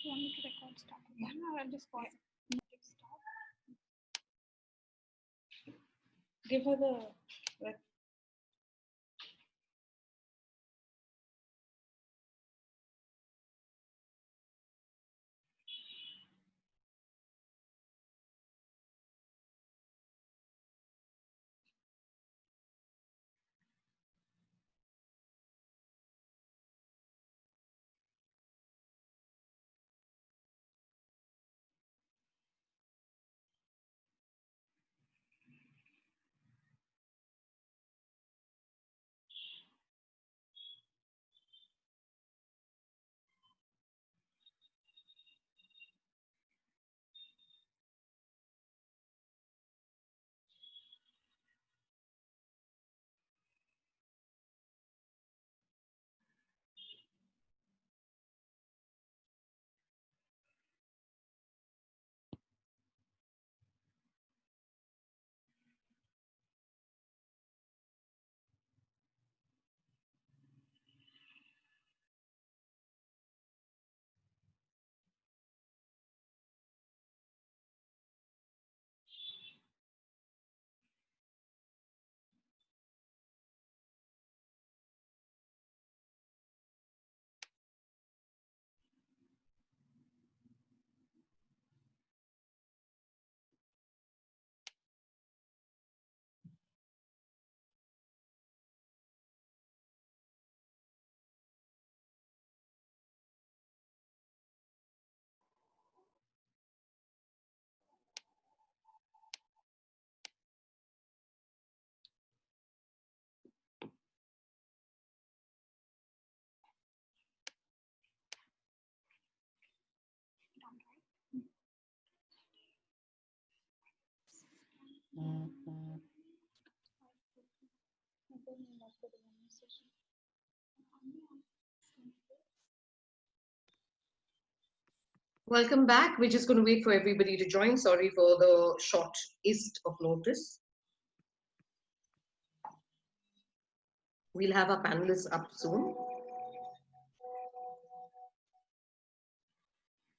You want me to record start? Yeah, no, I'll just pause it. Stop. Give her the. Welcome back. We're just going to wait for everybody to join. Sorry for the short ist of notice. We'll have our panelists up soon.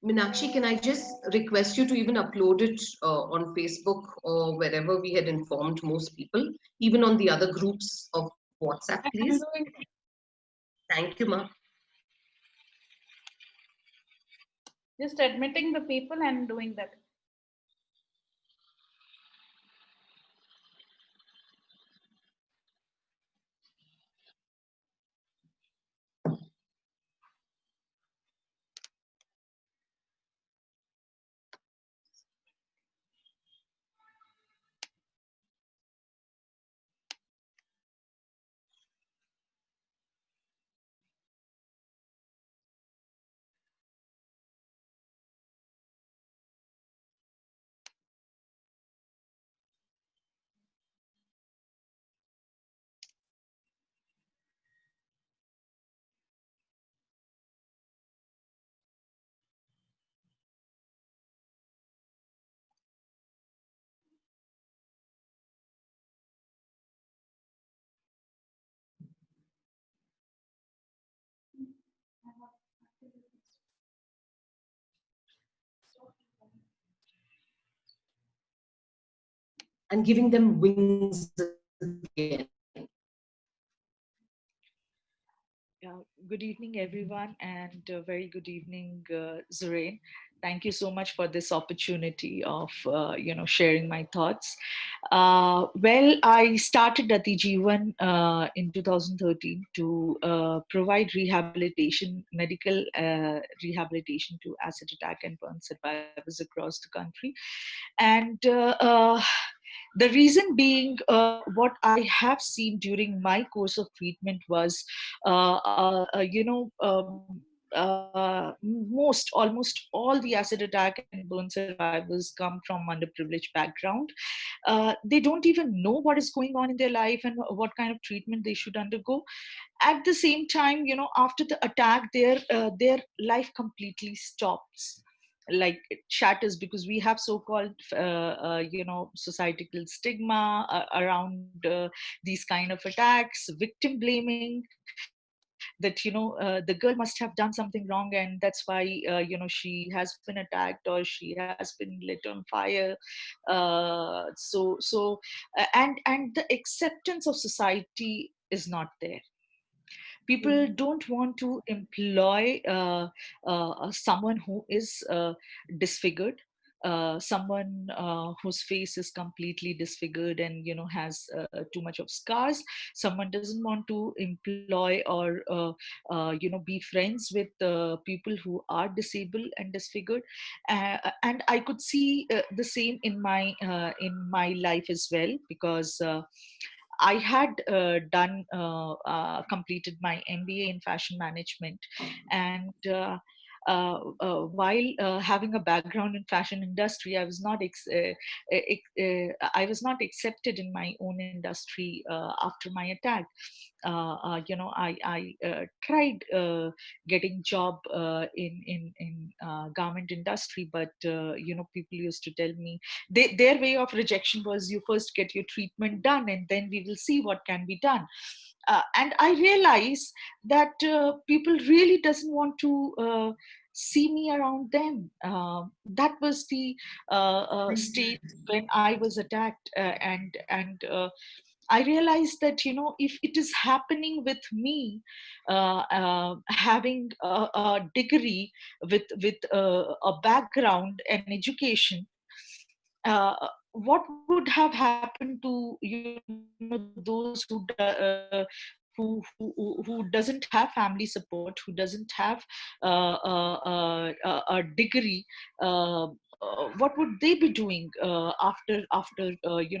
Meenakshi, can I just request you to even upload it on Facebook or wherever we had informed most people, even on the other groups of WhatsApp, please? Thank you, Ma. Just admitting the people and doing that. And giving them wings again. Good evening, everyone, and very good evening, Zorain. Thank you so much for this opportunity of sharing my thoughts. Well, I started Dati Jeevan in 2013 to provide rehabilitation, medical rehabilitation to acid attack and burn survivors across the country, and the reason being, what I have seen during my course of treatment was, almost all the acid attack and burn survivors come from underprivileged background. They don't even know what is going on in their life and what kind of treatment they should undergo. At the same time, after the attack, their life completely stops, like it shatters, because we have so-called societal stigma around these kind of attacks, victim blaming, that the girl must have done something wrong, and that's why she has been attacked or she has been lit on fire. And the acceptance of society is not there. People don't want to employ someone who is disfigured, someone whose face is completely disfigured and has too much of scars. Someone doesn't want to employ or be friends with people who are disabled and disfigured. And I could see the same in my life as well, because I had completed my MBA in fashion management, and while having a background in fashion industry, I was not accepted in my own industry after my attack. I tried getting job in garment industry, but people used to tell me, their way of rejection was, you first get your treatment done and then we will see what can be done. And I realized that people really doesn't want to see me around them. That was the stage when I was attacked, and I realized that if it is happening with me, having a degree with a background and education, what would have happened to those who doesn't have family support, who doesn't have a degree? What would they be doing after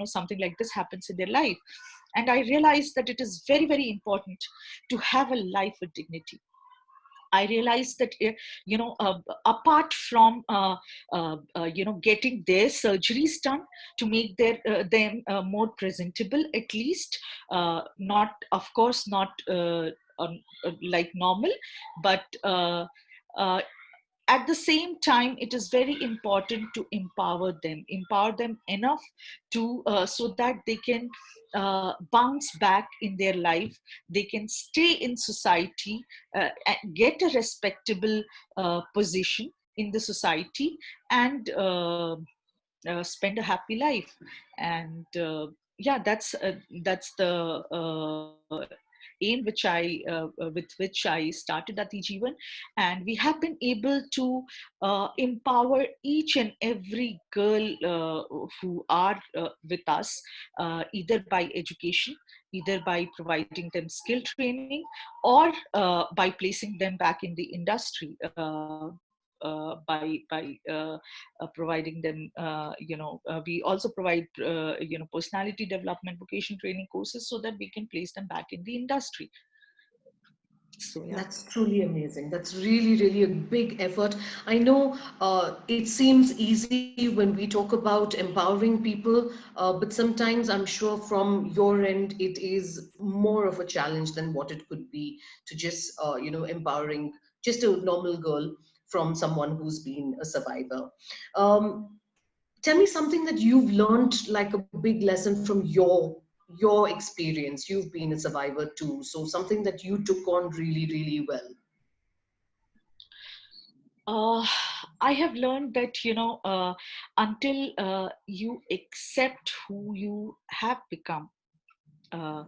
something like this happens in their life? And I realized that it is very, very important to have a life with dignity. I realized that apart from getting their surgeries done to make them more presentable, at least, not, of course, not like normal, but uh, at the same time, it is very important to empower them enough to so that they can bounce back in their life. They can stay in society, and get a respectable position in the society, and spend a happy life. And yeah, that's the aim with which I started Ati Jeevan. And we have been able to empower each and every girl who are with us, either by education, either by providing them skill training, or by placing them back in the industry, by providing them, we also provide personality development, vocation training courses, so that we can place them back in the industry. So yeah. That's truly amazing. That's really, really a big effort. I know it seems easy when we talk about empowering people, but sometimes I'm sure from your end it is more of a challenge than what it could be to just, empowering just a normal girl from someone who's been a survivor. Um, Tell me something that you've learned, like a big lesson from your experience. You've been a survivor too, so something that you took on really, really well. uh, I have learned that until you accept who you have become, uh,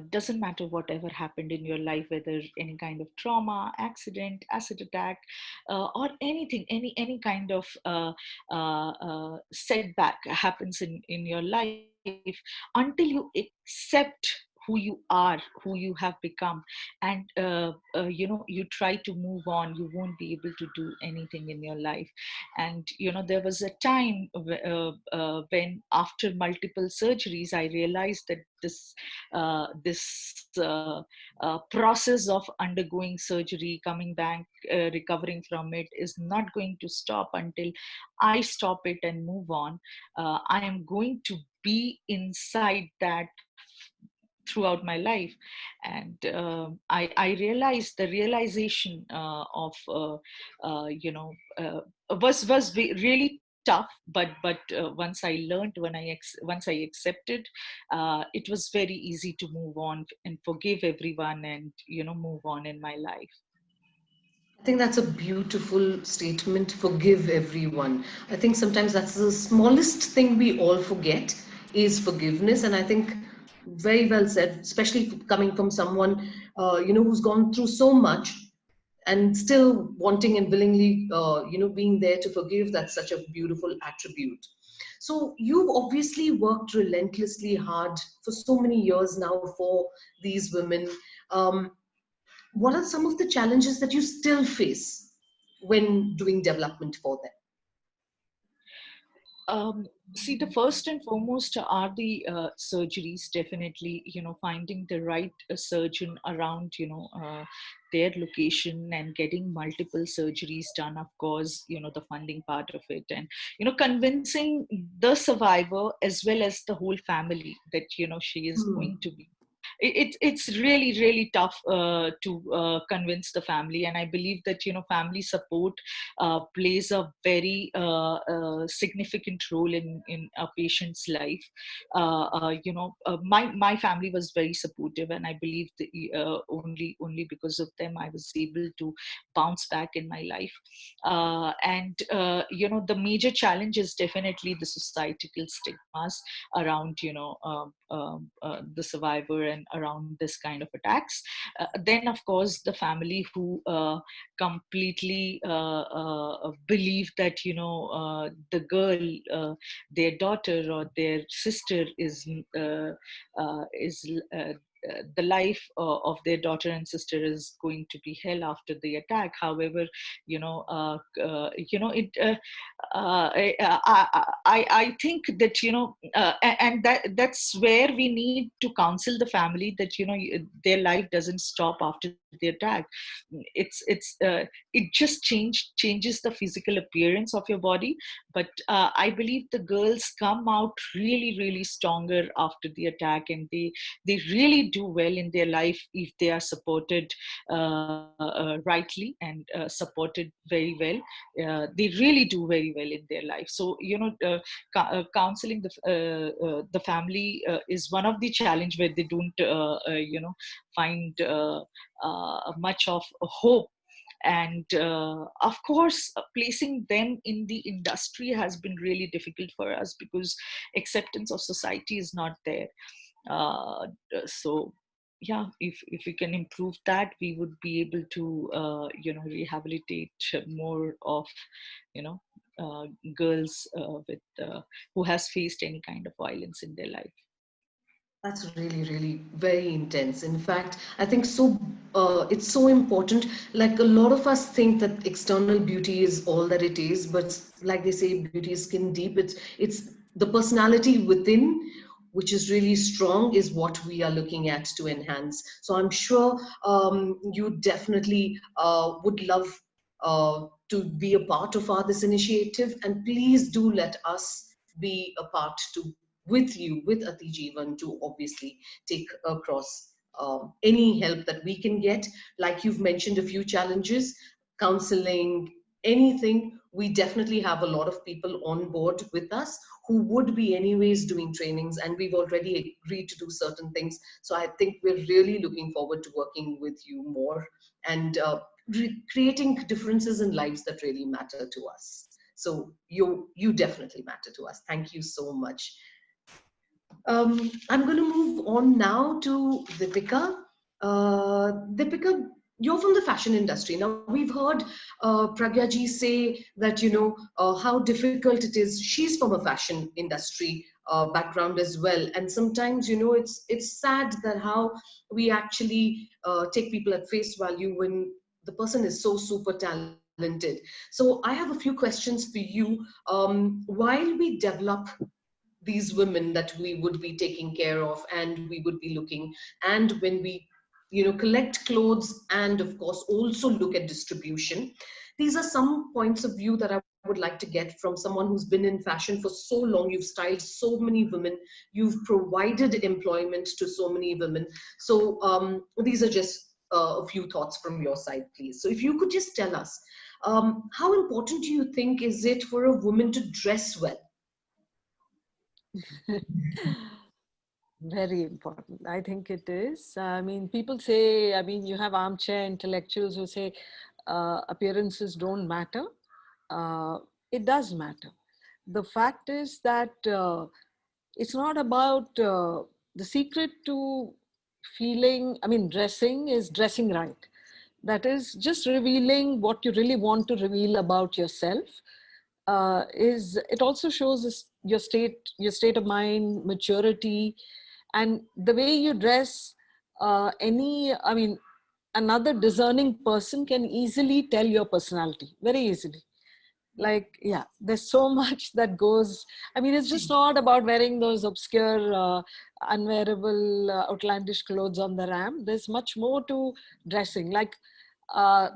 doesn't matter whatever happened in your life, whether any kind of trauma, accident, acid attack, or anything, any kind of setback happens in your life, until you accept who you are, who you have become, and you try to move on, you won't be able to do anything in your life. And there was a time when, after multiple surgeries, I realized that this process of undergoing surgery, coming back, recovering from it, is not going to stop until I stop it and move on. I am going to be inside that throughout my life. And I realized the realization of was really tough tough, but once I learned, once I accepted, it was very easy to move on and forgive everyone, and move on in my life. I think that's a beautiful statement. Forgive everyone. I think sometimes that's the smallest thing we all forget is forgiveness. And I think very well said, especially coming from someone, who's gone through so much and still wanting and willingly, being there to forgive. That's such a beautiful attribute. So you've obviously worked relentlessly hard for so many years now for these women. Um, what are some of the challenges that you still face when doing development for them? See, the first and foremost are the surgeries. Definitely, finding the right surgeon around, their location, and getting multiple surgeries done. Of course, the funding part of it, and convincing the survivor as well as the whole family that she is Hmm. going to be. It's really tough to convince the family, and I believe that family support plays a very significant role in a patient's life. My family was very supportive, and I believe that only because of them I was able to bounce back in my life. And the major challenge is definitely the societal stigmas around the survivor and around this kind of attacks. Then of course the family who completely believe that the girl, their daughter or their sister is the life of their daughter and sister is going to be hell after the attack. However, it I think that and that's where we need to counsel the family that their life doesn't stop after the attack. It just changes the physical appearance of your body, but I believe the girls come out really stronger after the attack, and they really do well in their life if they are supported rightly and supported very well. They really do very well in their life. So counseling the family is one of the challenge where they don't find much of hope. And of course placing them in the industry has been really difficult for us because acceptance of society is not there. So yeah, if we can improve that, we would be able to rehabilitate more of you know girls with who has faced any kind of violence in their life. That's really very intense. In fact, I think it's so important. Like a lot of us think that external beauty is all that it is, but like they say, beauty is skin deep. It's the personality within, which is really strong, is what we are looking at to enhance. So I'm sure you definitely would love to be a part of this initiative, and please do let us be a part to with you, with Atijeevan, to obviously take across any help that we can get. Like you've mentioned a few challenges, counseling, anything. We definitely have a lot of people on board with us who would be anyways doing trainings, and we've already agreed to do certain things. So I think we're really looking forward to working with you more and creating differences in lives that really matter to us. So you definitely matter to us. Thank you so much. I'm going to move on now to Deepika. Deepika, you're from the fashion industry. Now, we've heard Pragya ji say that, how difficult it is. She's from a fashion industry background as well. And sometimes, it's sad that how we actually take people at face value when the person is so super talented. So I have a few questions for you. While we develop these women that we would be taking care of and we would be looking, and when we collect clothes and of course also look at distribution, these are some points of view that I would like to get from someone who's been in fashion for so long. You've styled so many women, you've provided employment to so many women. So these are just a few thoughts from your side, please. So if you could just tell us, How important do you think is it for a woman to dress well? Very important. I think it is. I mean, people say, I mean, you have armchair intellectuals who say appearances don't matter. Uh, it does matter. The fact is that it's not about the secret to feeling, I mean, dressing is dressing right. That is just revealing what you really want to reveal about yourself. Is it also shows your state of mind, maturity, and the way you dress. I mean, another discerning person can easily tell your personality very easily. Like, yeah, there's so much that goes. I mean, it's just not about wearing those obscure unwearable outlandish clothes on the ram. There's much more to dressing. Like, uh,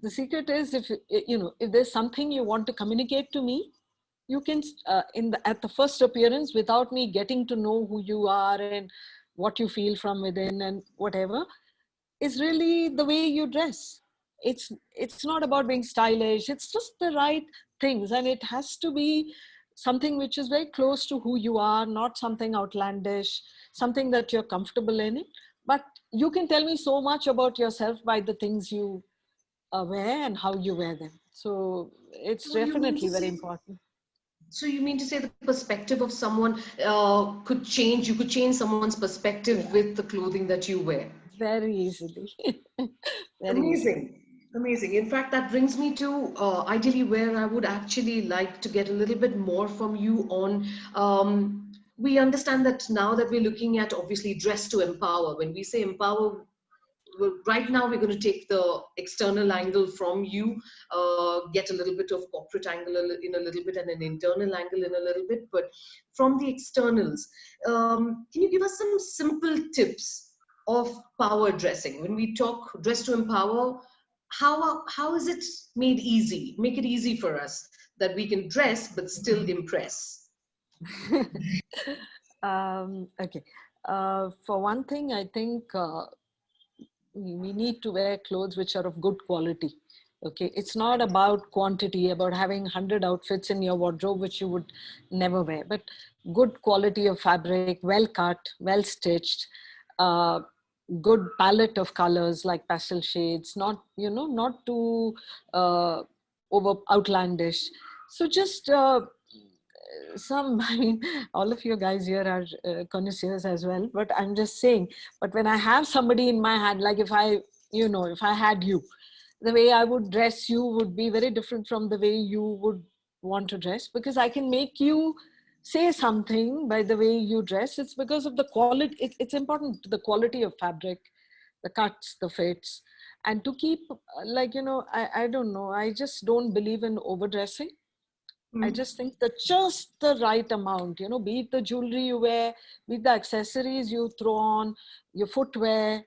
the secret is, if you know, if there's something you want to communicate to me, you can at the first appearance, without me getting to know who you are and what you feel from within and whatever, is really the way you dress. It's not about being stylish. It's just the right things, and it has to be something which is very close to who you are, not something outlandish, something that you're comfortable in it. But you can tell me so much about yourself by the things you wear and how you wear them. So it's So you mean to definitely very say, important. so you mean to say the perspective of someone could change? You could change someone's perspective Yeah, with the clothing that you wear. very easily. Very easily. Amazing. Amazing. In fact, that brings me to ideally where I would actually like to get a little bit more from you on. We understand that now that we're looking at obviously dress to empower. When we say empower, right now we're going to take the external angle from you, get a little bit of corporate angle in a little bit and an internal angle in a little bit. But from the externals, can you give us some simple tips of power dressing? When we talk dress to empower, how is it made easy? Make it easy for us that we can dress but still impress. Okay. For one thing, I think we need to wear clothes which are of good quality. Okay, it's not about quantity, about having 100 outfits in your wardrobe which you would never wear, but good quality of fabric, well cut, well stitched, uh, good palette of colors like pastel shades, not, you know, not too over outlandish. So just some, I mean, all of you guys here are connoisseurs as well, but I'm just saying, but when I have somebody in my hand, like if I, you know, if I had you, the way I would dress you would be very different from the way you would want to dress, because I can make you say something by the way you dress. It's because of the quality. It's important, the quality of fabric, the cuts, the fits, and to keep like, you know, I don't know, I just don't believe in overdressing. I Mm. just think that just the right amount, you know, be it the jewelry you wear, be it the accessories you throw on, your footwear,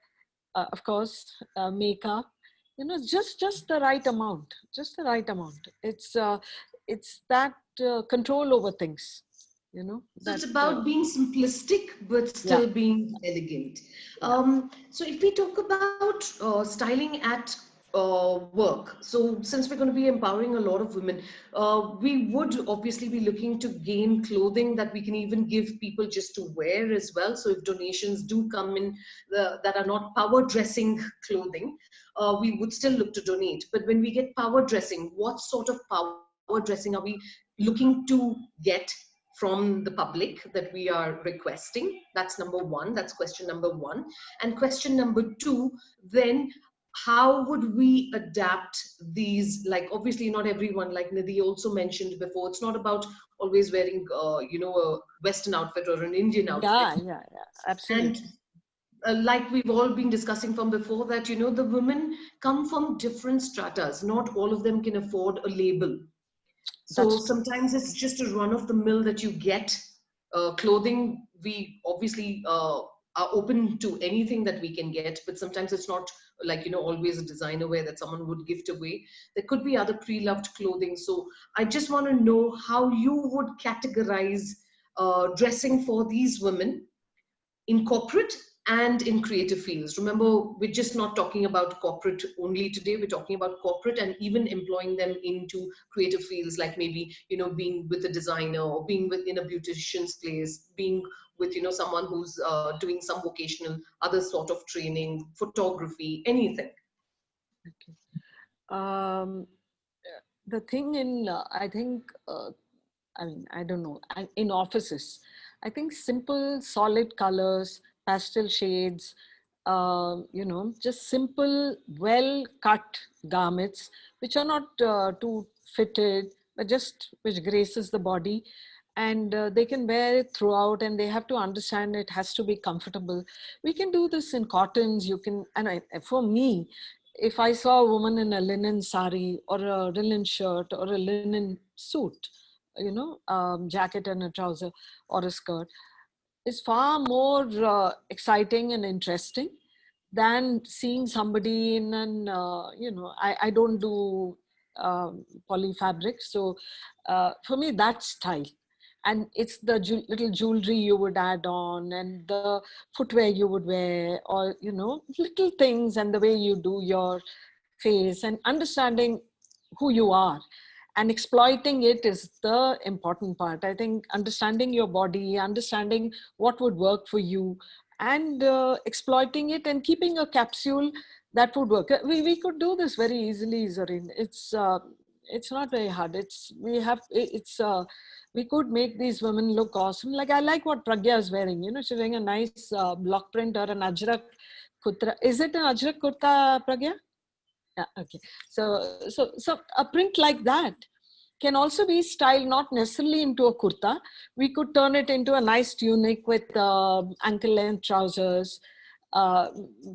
of course, makeup, you know, just the right amount, just the right amount. It's that control over things, you know, So it's that, about being simplistic but yeah, still being elegant. yeah, So if we talk about styling at work, so since we're going to be empowering a lot of women, we would obviously be looking to gain clothing that we can even give people just to wear as well. So if donations do come in that are not power dressing clothing, we would still look to donate. But when we get power dressing, what sort of power dressing are we looking to get from the public that we are requesting? That's number one. That's question number one. And question number two, then how would we adapt these? Like, obviously, not everyone, like Nidhi also mentioned before, it's not about always wearing, a Western outfit or an Indian outfit. yeah, And absolutely. like we've all been discussing from before, that, the women come from different stratas. Not all of them can afford a label. So That's true. sometimes it's just a run of the mill that you get. Clothing, we obviously are open to anything that we can get, but sometimes it's not like, always a designer wear that someone would gift away. There could be other pre-loved clothing. So I just want to know how you would categorize dressing for these women in corporate and in creative fields. Remember, we're just not talking about corporate only today. We're talking about corporate and even employing them into creative fields, like maybe, being with a designer or being in a beautician's place, being with, someone who's doing some vocational, other sort of training, photography, anything. Okay. Um, the thing in, I think, I mean, I don't know, in offices, I think simple, solid colors, pastel shades, just simple, well cut garments, which are not too fitted, but just which graces the body. And they can wear it throughout, and they have to understand it has to be comfortable. We can do this in cottons. You can, and for me, if I saw a woman in a linen sari or a linen shirt or a linen suit, jacket and a trouser or a skirt, is far more exciting and interesting than seeing somebody in an, I don't do poly fabric. So for me, that's style. And it's the little jewelry you would add on, and the footwear you would wear, or, little things, and the way you do your face, and understanding who you are and exploiting it is the important part. I think understanding your body, understanding what would work for you, and exploiting it and keeping a capsule that would work. We could do this very easily, Zareen. It's not very hard. We could make these women look awesome. Like, I like what Pragya is wearing. She's wearing a nice block print or an ajrak kurta. Is it an ajrak kurta, Pragya? Yeah, okay. So a print like that can also be styled not necessarily into a kurta. We could turn it into a nice tunic with ankle length trousers. Uh,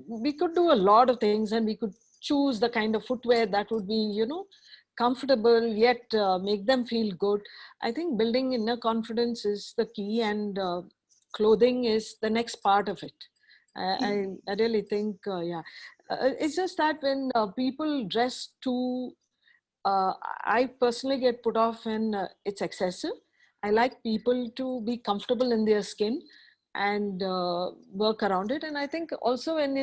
we could do a lot of things, and we could choose the kind of footwear that would be, comfortable yet make them feel good. I think building inner confidence is the key, and clothing is the next part of it. I really think, yeah. It's just that when people dress too, I personally get put off when it's excessive. I like people to be comfortable in their skin and work around it. And I think also when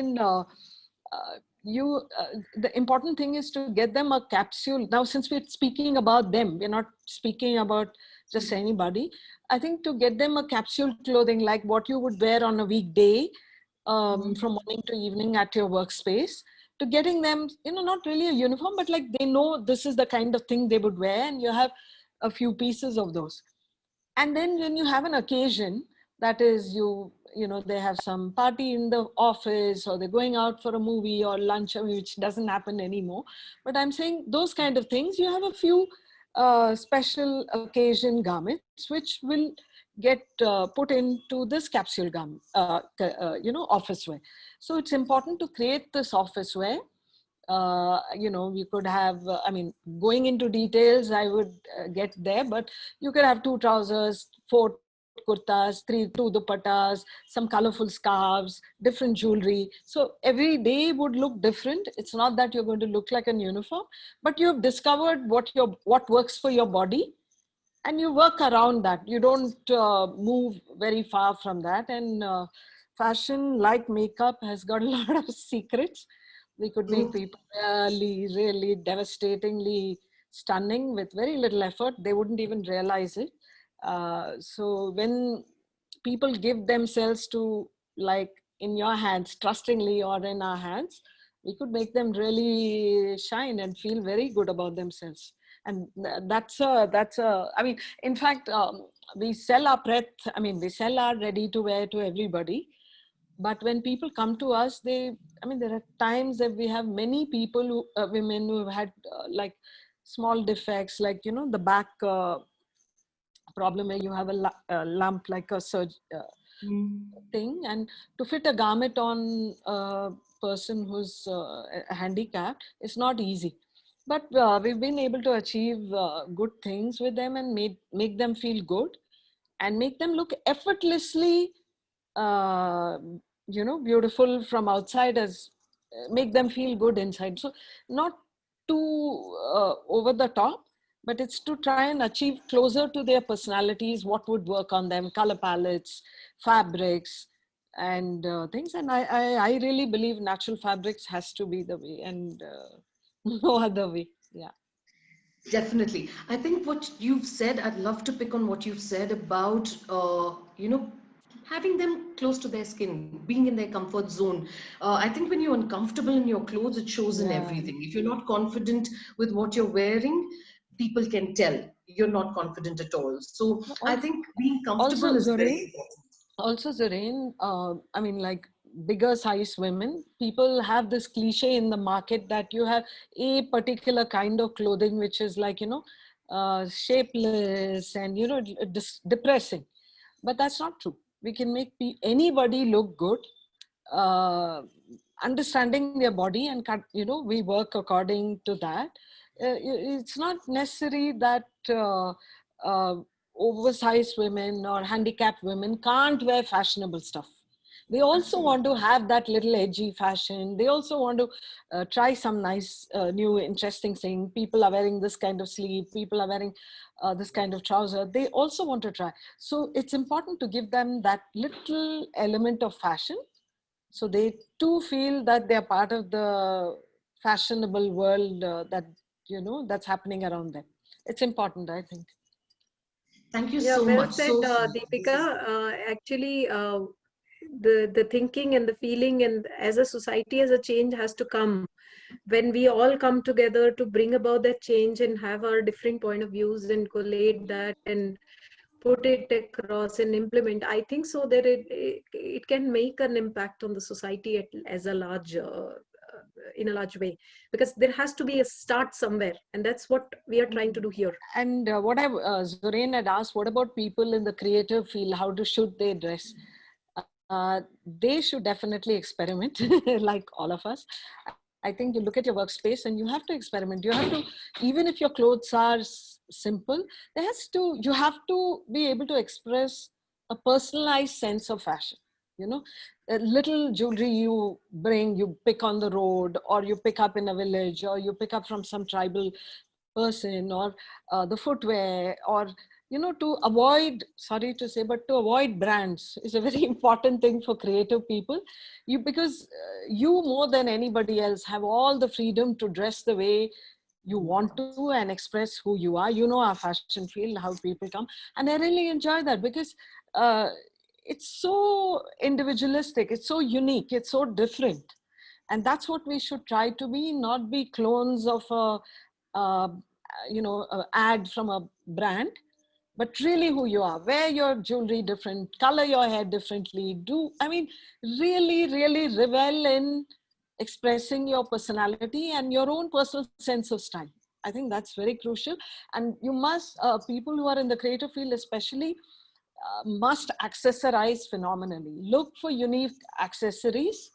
the important thing is to get them a capsule. Now, since we're speaking about them, we're not speaking about just anybody. I think to get them a capsule clothing, like what you would wear on a weekday, from morning to evening at your workspace, to getting them, not really a uniform, but like they know this is the kind of thing they would wear, and you have a few pieces of those. And then when you have an occasion, that is, they have some party in the office, or they're going out for a movie or lunch, which doesn't happen anymore. But I'm saying those kind of things, you have a few special occasion garments, which will get put into this capsule garment, office wear. So it's important to create this office wear. You could have, going into details, I would get there, but you could have 2 trousers, 4 kurtas, two dupattas, some colorful scarves, different jewelry. So every day would look different. It's not that you're going to look like an uniform, but you've discovered what works for your body, and you work around that. You don't move very far from that. And fashion, like makeup, has got a lot of secrets. We could make people really, really devastatingly stunning with very little effort. They wouldn't even realize it. So when people give themselves to, like, in your hands, trustingly, or in our hands, we could make them really shine and feel very good about themselves. And in fact, we sell our we sell our ready to wear to everybody. But when people come to us, there are times that we have many people, women who have had like small defects, like, the back problem, where you have a lump, like a surge thing. And to fit a garment on a person who's handicapped, it's not easy. But we've been able to achieve good things with them, and make them feel good, and make them look effortlessly beautiful from outside, as make them feel good inside. So not too over the top, but it's to try and achieve closer to their personalities, what would work on them, color palettes, fabrics, and things. And I really believe natural fabrics has to be the way, and no other way. Yeah. Definitely. I think what you've said, I'd love to pick on what you've said about, having them close to their skin, being in their comfort zone. I think when you're uncomfortable in your clothes, it shows in Yeah. everything. If you're not confident with what you're wearing, people can tell you're not confident at all. So I Also, think being comfortable also is very Zorain, important. also Zorain, I mean, like bigger size women, people have this cliche in the market that you have a particular kind of clothing which is like, shapeless and, depressing. But that's not true. We can make anybody look good, uh, understanding their body, and we work according to that. It's not necessary that uh, oversized women or handicapped women can't wear fashionable stuff. They also Absolutely. want to have that little edgy fashion. They also want to try some nice new interesting thing. People are wearing this kind of sleeve, people are wearing this kind of trouser. They also want to try. So it's important to give them that little element of fashion, so they too feel that they're part of the fashionable world, that's happening around them. It's important, I think. Thank you Yeah, so well much. said, So, Deepika. Actually, the thinking and the feeling, and as a society, as a change has to come when we all come together to bring about that change and have our different point of views and collate that and put it across and implement. I think so that it can make an impact on the society as a large in a large way, because there has to be a start somewhere, and that's what we are trying to do here. And Zorain had asked, what about people in the creative field? How should they dress? They should definitely experiment, like all of us. I think you look at your workspace and you have to experiment. You have to, even if your clothes are simple, you have to be able to express a personalized sense of fashion. You know, a little jewelry you bring, you pick on the road, or you pick up in a village, or you pick up from some tribal person, or the footwear, or to avoid, sorry to say, but to avoid brands is a very important thing for creative people. Because you more than anybody else have all the freedom to dress the way you want to and express who you are. Our fashion field, how people come, and I really enjoy that, because uh, it's so individualistic, it's so unique, it's so different. And that's what we should try to be, not be clones of a ad from a brand, but really who you are. Wear your jewelry different, color your hair differently, really revel in expressing your personality and your own personal sense of style. I think that's very crucial. And you must, people who are in the creative field especially, must accessorize phenomenally. Look for unique accessories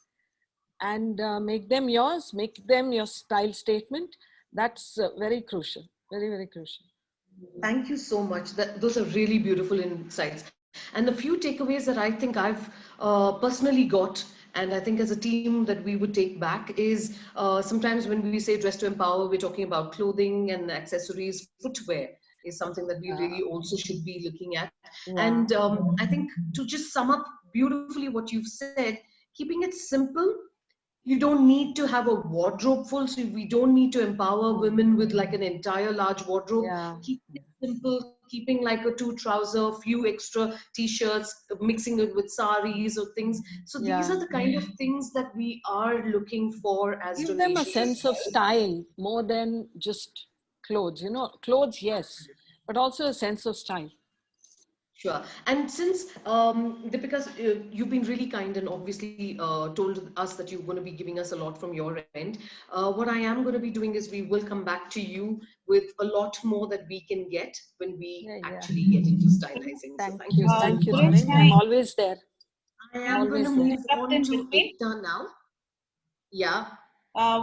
and make them yours, make them your style statement. That's very crucial, very crucial. thank you so much. Those are really beautiful insights. And a few takeaways that I think I've personally got, and I think as a team that we would take back, is sometimes when we say dress to empower, we're talking about clothing and accessories. Footwear is something that we really also should be looking at. Yeah. And I think to just sum up beautifully what you've said, keeping it simple. You don't need to have a wardrobe full, so we don't need to empower women with like an entire large wardrobe. Yeah. Keeping it simple, keeping like a two trouser, few extra t-shirts, mixing it with saris or things. So these Yeah. are the kind of things that we are looking for as Give them a donations as sense of well. style more than just clothes. Clothes, yes, but also a sense of style. Sure. And since because you've been really kind and obviously told us that you're going to be giving us a lot from your end, what I am going to be doing is we will come back to you with a lot more that we can get when we Yeah, yeah. actually get into stylizing. So Thank thank you you. so Thank you, much. Suresh, Zorin. I'm always there. I I'm am going to always there. move interrupt on in to between. Ekta now. Yeah.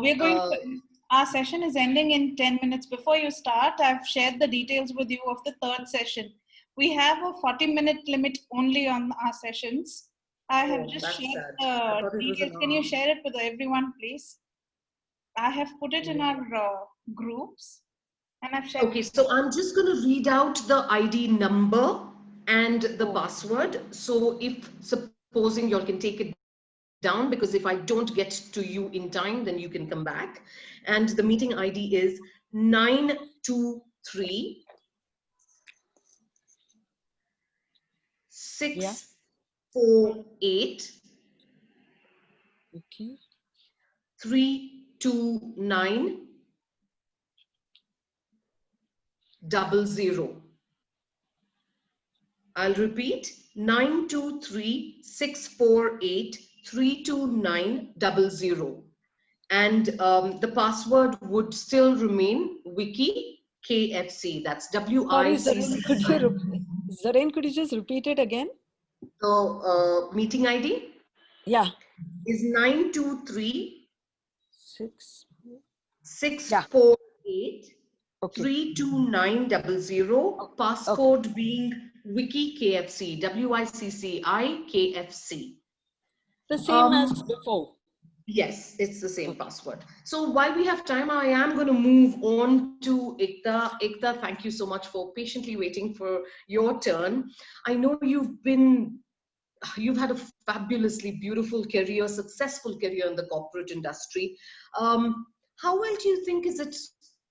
We're going Uh, to, our session is ending in 10 minutes. Before you start, I've shared the details with you of the third session. We have a 40-minute limit only on our sessions. I have oh, just that's shared sad. I the thought it was an details. Can you hour. share it with everyone, please? I have put it in Yeah. our groups, and I've shared. Okay, so I'm just going to read out the ID number and the Oh, password. So if suppose pausing, you all can take it down, because if I don't get to you in time, then you can come back. And the meeting ID is 923 648 Okay. 329 00. I'll repeat, 923 648 329 00. And the password would still remain WICCI KFC. That's Sorry, WICCI. Zareen, could you just repeat it again? So meeting ID Yeah. is 923 6. 648 Okay. 329 00. Passcode being WICCI KFC. WICCI KFC. The same as before. Yes, it's the same password. So while we have time, I am going to move on to Ekta. Ekta, thank you so much for patiently waiting for your turn. I know you've had a fabulously beautiful career, successful career in the corporate industry. How well do you think is it,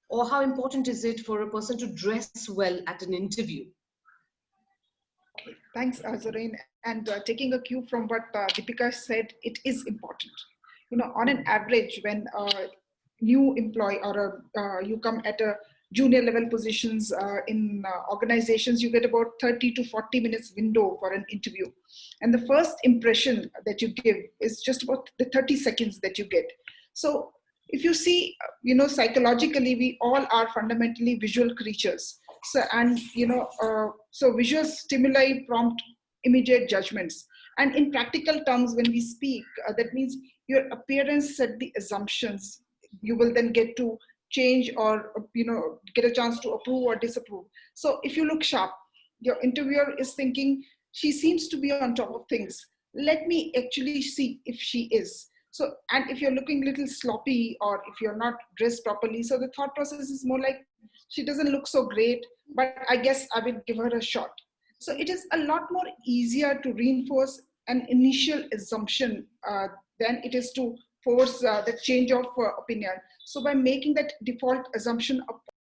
or how important is it for a person to dress well at an interview? Thanks, Zareen. And taking a cue from what Deepika said, it is important. On an average, when a new employee or you come at a junior level positions in organizations, you get about 30 to 40 minutes window for an interview. And the first impression that you give is just about the 30 seconds that you get. So if you see, psychologically, we all are fundamentally visual creatures. So, and, so visual stimuli prompt immediate judgments. And in practical terms, when we speak, that means your appearance set the assumptions you will then get to change or, get a chance to approve or disapprove. So if you look sharp, your interviewer is thinking, she seems to be on top of things. Let me actually see if she is. So, and if you're looking a little sloppy or if you're not dressed properly, so the thought process is more like, she doesn't look so great, but I guess I will give her a shot. So it is a lot more easier to reinforce an initial assumption than it is to force the change of opinion. So by making that default assumption a